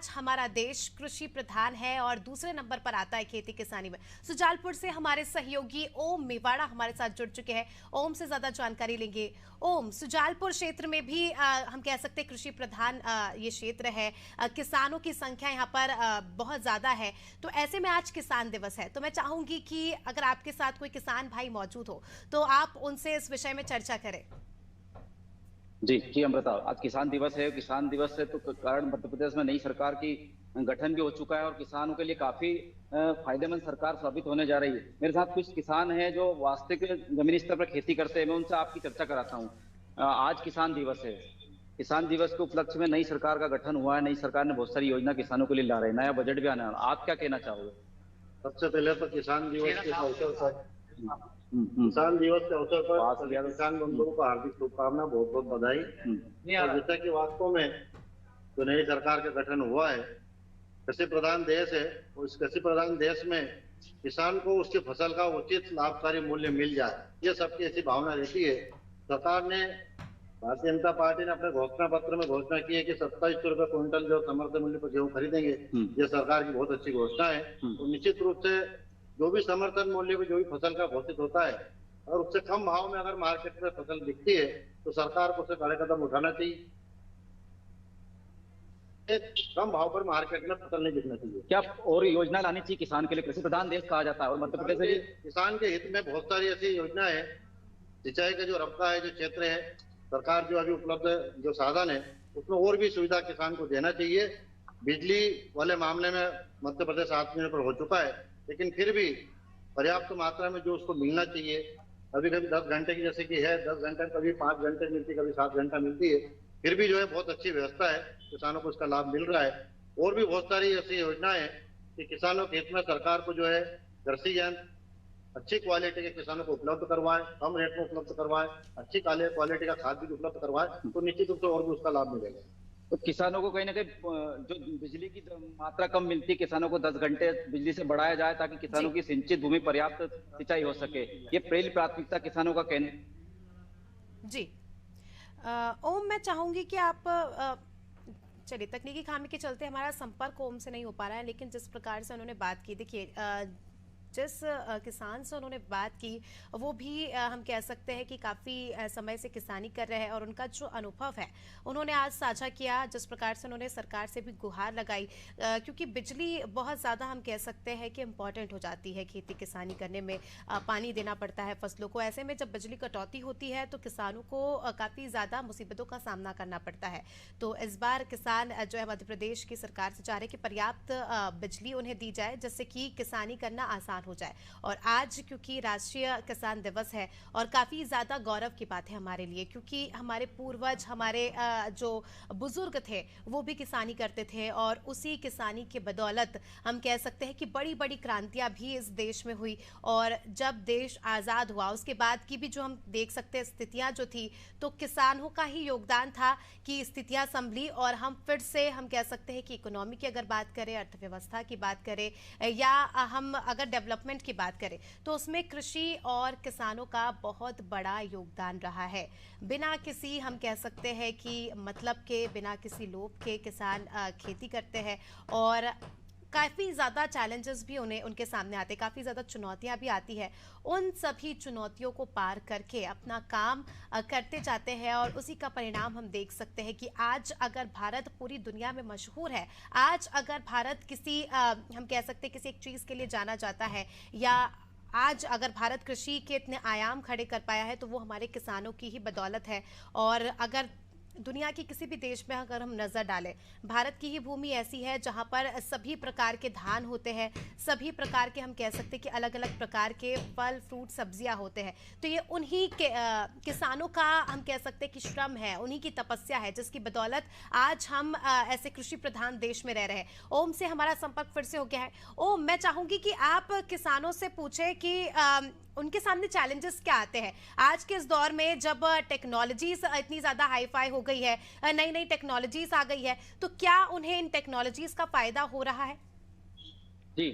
आज हमारा देश कृषि प्रधान है और दूसरे नंबर पर आता है खेती किसानी में। सुजालपुर से हमारे सहयोगी ओम मेवाड़ा हमारे साथ जुड़ चुके हैं। ओम से ज्यादा जानकारी लेंगे। ओम, सुजालपुर क्षेत्र में भी हम कह सकते हैं कृषि प्रधान ये क्षेत्र है। किसानों की संख्या यहाँ पर बहुत ज्यादा है। तो ऐसे में आज किसान दिवस है, तो मैं चाहूंगी कि अगर आपके साथ कोई किसान भाई मौजूद हो तो आप उनसे इस विषय में चर्चा करें। जी अमृता, आज किसान दिवस है। किसान दिवस से तो कारण मध्य प्रदेश में नई सरकार की गठन भी हो चुका है और किसानों के लिए काफी फायदेमंद सरकार साबित होने जा रही है। मेरे साथ कुछ किसान हैं जो वास्तविक जमीनी स्तर पर खेती करते हैं, मैं उनसे आपकी चर्चा कराता हूँ। आज किसान दिवस है। किसान दिवस के उपलक्ष्य में नई सरकार का गठन हुआ है। नई सरकार ने बहुत सारी योजना किसानों के लिए ला रही है, नया बजट भी आना है। आप क्या कहना चाहोगे? सबसे पहले तो किसान दिवस के अवसर पर किसान दिवस के अवसर पर किसान बंधुओं को हार्दिक शुभकामना, बहुत बहुत बधाई। और जैसा कि वास्तव में जो नई सरकार का गठन हुआ है, कृषि प्रधान देश है, और इस कृषि प्रधान देश में किसान को उसकी फसल का उचित लाभकारी मूल्य मिल जाए, ये सबकी ऐसी भावना रहती है। सरकार ने, भारतीय जनता पार्टी ने अपने घोषणा पत्र में घोषणा की है कि 2700 रुपए क्विंटल जो समर्थन मूल्य पर गेहूं खरीदेंगे। ये सरकार की बहुत अच्छी घोषणा है। तो निश्चित रूप से जो भी समर्थन मूल्य पे जो भी फसल का घोषित होता है और उससे कम भाव में अगर मार्केट में फसल दिखती है तो सरकार को उसे कड़े कदम उठाना चाहिए। कम भाव पर मार्केट में फसल नहीं बिकना चाहिए। क्या और योजना लानी चाहिए किसान के लिए? कृषि प्रधान देश कहा जाता है और मध्य प्रदेश में किसान के हित में बहुत सारी ऐसी योजना है। सिंचाई का जो रफ्ता है, जो क्षेत्र है, सरकार जो अभी उपलब्ध जो साधन है उसमें और भी सुविधा किसान को देना चाहिए। बिजली वाले मामले में मध्य प्रदेश आत्मनिर्भर हो चुका है, लेकिन फिर भी पर्याप्त मात्रा में जो उसको मिलना चाहिए। कभी कभी 10 घंटे की जैसे कि है, 10 घंटे कभी 5 घंटे मिलती, कभी 7 घंटा मिलती है, फिर भी जो है बहुत अच्छी व्यवस्था है, किसानों को इसका लाभ मिल रहा है। और भी बहुत सारी ऐसी योजनाएं हैं कि किसानों के हित में सरकार को जो है कृषि यंत्र अच्छी क्वालिटी के किसानों को उपलब्ध करवाएं, कम रेट में उपलब्ध करवाएं, अच्छी क्वालिटी का खाद भी उपलब्ध करवाएं, तो निश्चित रूप से और भी उसका लाभ मिलेगा। तो किसानों को कहीं ना कहीं जो बिजली की मात्रा कम मिलती है, किसानों को 10 घंटे बिजली से बढ़ाया जाए ताकि किसानों की सिंचित भूमि पर्याप्त सिंचाई हो सके। ये पहली प्राथमिकता किसानों का कहना। जी ओम, मैं चाहूंगी कि आप चलिए, तकनीकी खामी के चलते हमारा संपर्क ओम से नहीं हो पा रहा है, लेकिन जिस प्रकार से उन्होंने बात की, देखिए जिस किसान से उन्होंने बात की वो भी हम कह सकते हैं कि काफ़ी समय से किसानी कर रहे हैं और उनका जो अनुभव है उन्होंने आज साझा किया। जिस प्रकार से उन्होंने सरकार से भी गुहार लगाई, क्योंकि बिजली बहुत ज़्यादा हम कह सकते हैं कि इम्पॉर्टेंट हो जाती है खेती किसानी करने में। पानी देना पड़ता है फसलों को। ऐसे में जब बिजली कटौती होती है तो किसानों को काफ़ी ज़्यादा मुसीबतों का सामना करना पड़ता है। तो इस बार किसान जो है मध्य प्रदेश की सरकार से चाह रहे कि पर्याप्त बिजली उन्हें दी जाए जिससे कि किसानी करना आसान हो जाए। और आज क्योंकि राष्ट्रीय किसान दिवस है और काफी ज्यादा गौरव की बात है हमारे लिए, क्योंकि हमारे पूर्वज, हमारे जो बुजुर्ग थे वो भी किसानी करते थे और उसी किसानी के बदौलत हम कह सकते हैं कि बड़ी बड़ी क्रांतियां भी इस देश में हुई। और जब देश आजाद हुआ उसके बाद की भी जो हम देख सकते हैं स्थितियां जो थी, तो किसानों का ही योगदान था कि स्थितियां संभली और हम फिर से हम कह सकते हैं कि इकोनॉमी की अगर बात करें, अर्थव्यवस्था की बात करें या हम अगर डेवलपमेंट की बात करें तो उसमें कृषि और किसानों का बहुत बड़ा योगदान रहा है। बिना किसी हम कह सकते हैं कि मतलब के, बिना किसी लोभ के किसान खेती करते हैं और काफ़ी ज़्यादा चैलेंजेस भी उनके सामने आते हैं, काफ़ी ज़्यादा चुनौतियां भी आती है। उन सभी चुनौतियों को पार करके अपना काम करते जाते हैं और उसी का परिणाम हम देख सकते हैं कि आज अगर भारत पूरी दुनिया में मशहूर है, आज अगर भारत किसी हम कह सकते हैं किसी एक चीज़ के लिए जाना जाता है, या आज अगर भारत कृषि के इतने आयाम खड़े कर पाया है तो वो हमारे किसानों की ही बदौलत है। और अगर दुनिया के किसी भी देश में अगर हम नज़र डालें, भारत की ही भूमि ऐसी है जहां पर सभी प्रकार के धान होते हैं, सभी प्रकार के हम कह सकते हैं कि अलग अलग प्रकार के फल, फ्रूट, सब्जियां होते हैं। तो ये उन्हीं के किसानों का हम कह सकते हैं कि श्रम है, उन्हीं की तपस्या है जिसकी बदौलत आज हम ऐसे कृषि प्रधान देश में रह रहे हैं। ओम से हमारा संपर्क फिर से हो गया है। ओम, मैं चाहूंगी कि आप किसानों से पूछें कि उनके सामने चैलेंजेस क्या आते हैं आज के इस दौर में, जब टेक्नोलॉजीज इतनी ज्यादा हाई फाई हो गई है, नई नई टेक्नोलॉजीज आ गई है, तो क्या उन्हें इन टेक्नोलॉजीज का फायदा हो रहा है? जी,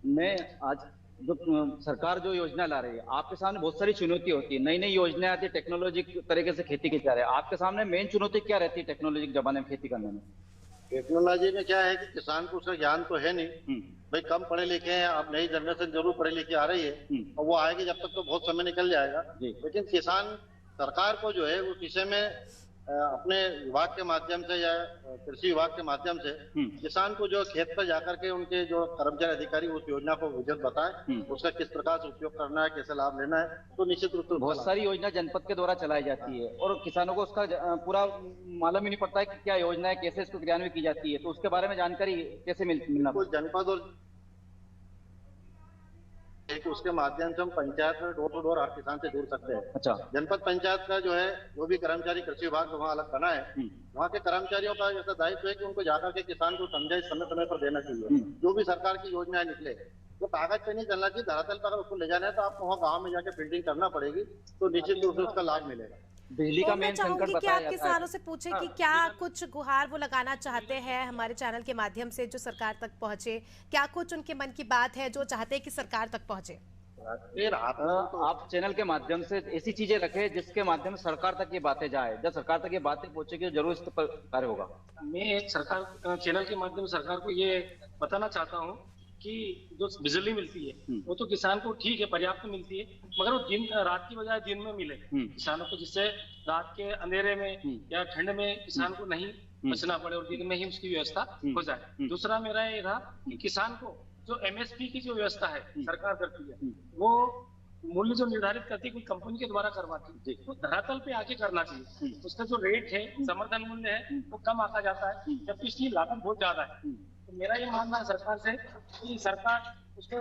मैं आज जो सरकार जो योजना ला रही है, आपके सामने बहुत सारी चुनौती होती है, नई नई योजनाएं आती है, टेक्नोलॉजी तरीके से खेती की जा रही है। आपके सामने मेन चुनौती क्या रहती है टेक्नोलॉजी के जमाने में खेती करने में? टेक्नोलॉजी में क्या है कि किसान को उसका ज्ञान तो है नहीं, भाई कम पढ़े लिखे हैं, अब नई जनरेशन जरूर पढ़े लिखे आ रही है और वो आएगी जब तक तो बहुत समय निकल जाएगा। लेकिन किसान सरकार को जो है उस विषय में अपने विभाग के माध्यम से या कृषि विभाग के माध्यम से किसान को जो खेत पर जाकर के उनके जो कर्मचारी अधिकारी उस योजना को विजत बताएं, उसका किस प्रकार से उपयोग करना है, कैसे लाभ लेना है, तो निश्चित रूप से बहुत सारी योजना जनपद के द्वारा चलाई जाती है और किसानों को उसका पूरा मालूम ही नहीं पड़ता है कि क्या योजना है, कैसे इसको क्रियान्वित की जाती है, तो उसके बारे में जानकारी कैसे मिलना? जनपद और उसके माध्यम से हम पंचायत में डोर टू डोर हर किसान से जुड़ सकते हैं। अच्छा। जनपद पंचायत का जो है वो भी कर्मचारी कृषि विभाग वहाँ अलग बना है, वहाँ के कर्मचारियों का ऐसा दायित्व है कि उनको जाकर के किसान को समझाइश समय समय पर देना चाहिए। जो भी सरकार की योजनाएं निकले वो कागज पे नहीं चलना चाहिए, धरातल पर अगर उसको ले जाना है तो आपको वहाँ गाँव में जाकर बिल्डिंग करना पड़ेगी, तो निश्चित रूप से उसका लाभ मिलेगा। बिजली का मेन संकट बताया जाता है। किसानों से पूछे कि क्या कुछ गुहार वो लगाना चाहते हैं हमारे चैनल के माध्यम से जो सरकार तक पहुंचे, क्या कुछ उनके मन की बात है जो चाहते हैं कि सरकार तक पहुंचे? आप चैनल के माध्यम से ऐसी चीजें रखें जिसके माध्यम से सरकार तक ये बातें जाए, जब सरकार तक ये बातें पहुंचेगी जरूर इस पर कार्य होगा। मैं सरकार चैनल के माध्यम से सरकार को ये बताना चाहता हूँ कि जो बिजली मिलती है वो तो किसान को ठीक है, पर्याप्त तो मिलती है, मगर वो दिन रात की बजाय दिन में मिले किसानों को, जिससे रात के अंधेरे में या ठंड में किसान को नहीं बचना पड़े और दिन में ही उसकी व्यवस्था हो जाए। दूसरा मेरा ये रहा कि किसान को जो एमएसपी की जो व्यवस्था है सरकार करती है, वो मूल्य जो निर्धारित करती है कोई कंपनी के द्वारा करवाती है, तो धरातल पे आके करना चाहिए। उसका जो रेट है, समर्थन मूल्य है, वो कम आका जाता है, जबकि इसकी लागत बहुत ज्यादा है। तो मेरा ये मानना है सरकार से कि सरकार उसको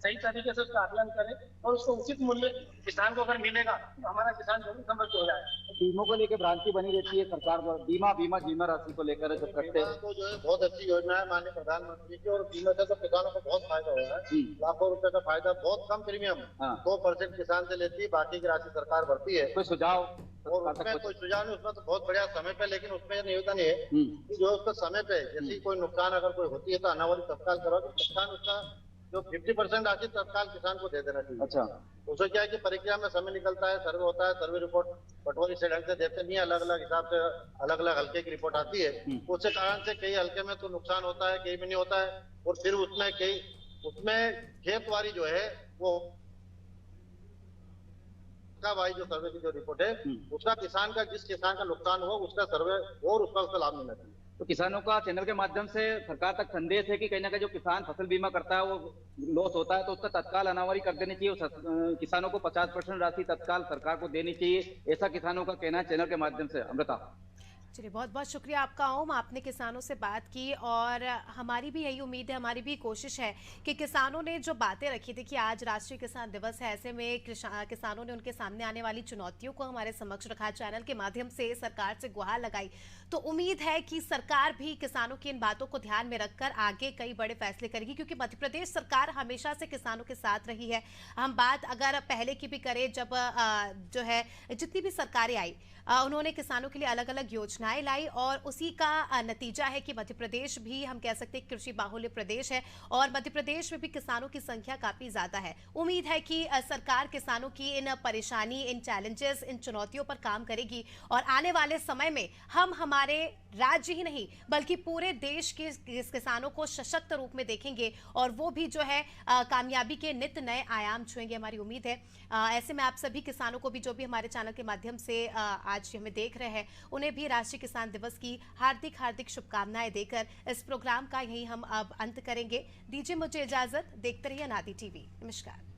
सही तरीके से उसका आकलन करे और उसको उचित मूल्य किसान को अगर मिलेगा तो हमारा किसान जरूर समृद्ध हो जाए। बीमों को लेकर भ्रांति बनी रहती है सरकार द्वारा, बीमा राशि को लेकर जब करते हैं तो जो है बहुत अच्छी योजना है माननीय प्रधानमंत्री की, और बीमा से तो किसानों को बहुत फायदा हो रहा है, लाखों रुपए का फायदा, बहुत कम प्रीमियम 2% किसान से लेती है, बाकी की राशि सरकार भरती है। कोई सुझाव? और उसमें कोई सुझाव नहीं, उसमें तो बहुत बढ़िया समय पे, लेकिन उसमें ये निवेदन है कि जो उसका समय पे जैसे कोई नुकसान अगर कोई होती है तो अनावरी तत्काल करो, तो किसान उसका जो 50% राशि तत्काल किसान को दे देना चाहिए। अच्छा। उसे क्या है कि परीक्षा में समय निकलता है, सर्वे होता है, सर्वे रिपोर्ट पटवारी से ढंग से देते नहीं, अलग अलग हिसाब से अलग अलग हल्के की रिपोर्ट आती है, उसके कारण से कई हल्के में तो नुकसान होता है, कई में नहीं होता है, और फिर उसमें खेतवारी जो है वो भाई जो सर्वे की जो रिपोर्ट है उसका किसान का, जिस किसान का नुकसान हो उसका सर्वे और उसका लाभ मिलना चाहिए। तो किसानों का चैनल के माध्यम से सरकार तक संदेश है कि कहीं ना कहीं जो किसान फसल बीमा करता है वो लॉस होता है तो उसका तत्काल अनावरी कर देनी चाहिए, किसानों को 50% राशि तत्काल सरकार को देनी चाहिए, ऐसा किसानों का कहना है चैनल के माध्यम से। अमृता, चलिए बहुत बहुत शुक्रिया आपका ओम, आपने किसानों से बात की और हमारी भी यही उम्मीद है, हमारी भी कोशिश है कि किसानों ने जो बातें रखी थी कि आज राष्ट्रीय किसान दिवस है, ऐसे में किसानों ने उनके सामने आने वाली चुनौतियों को हमारे समक्ष रखा, चैनल के माध्यम से सरकार से गुहार लगाई, तो उम्मीद है कि सरकार भी किसानों की इन बातों को ध्यान में रखकर आगे कई बड़े फैसले करेगी, क्योंकि मध्य प्रदेश सरकार हमेशा से किसानों के साथ रही है। हम बात अगर पहले की भी करें, जब जो है जितनी भी सरकारें आई उन्होंने किसानों के लिए अलग अलग योजनाएं लाई और उसी का नतीजा है कि मध्य प्रदेश भी हम कह सकते हैं कृषि बाहुल्य प्रदेश है और मध्य प्रदेश में भी किसानों की संख्या काफी ज्यादा है। उम्मीद है कि सरकार किसानों की इन परेशानी, इन चैलेंजेस, इन चुनौतियों पर काम करेगी और आने वाले समय में हम हमारे राज्य ही नहीं बल्कि पूरे देश के किसानों को सशक्त रूप में देखेंगे और वो भी जो है कामयाबी के नित नए आयाम छुएंगे, हमारी उम्मीद है। ऐसे में आप सभी किसानों को भी जो भी हमारे चैनल के माध्यम से आज हमें देख रहे हैं उन्हें भी राष्ट्रीय किसान दिवस की हार्दिक हार्दिक शुभकामनाएं देकर इस प्रोग्राम का यही हम अब अंत करेंगे। दीजिए मुझे इजाजत, देखते रहिए अनादि टीवी। नमस्कार।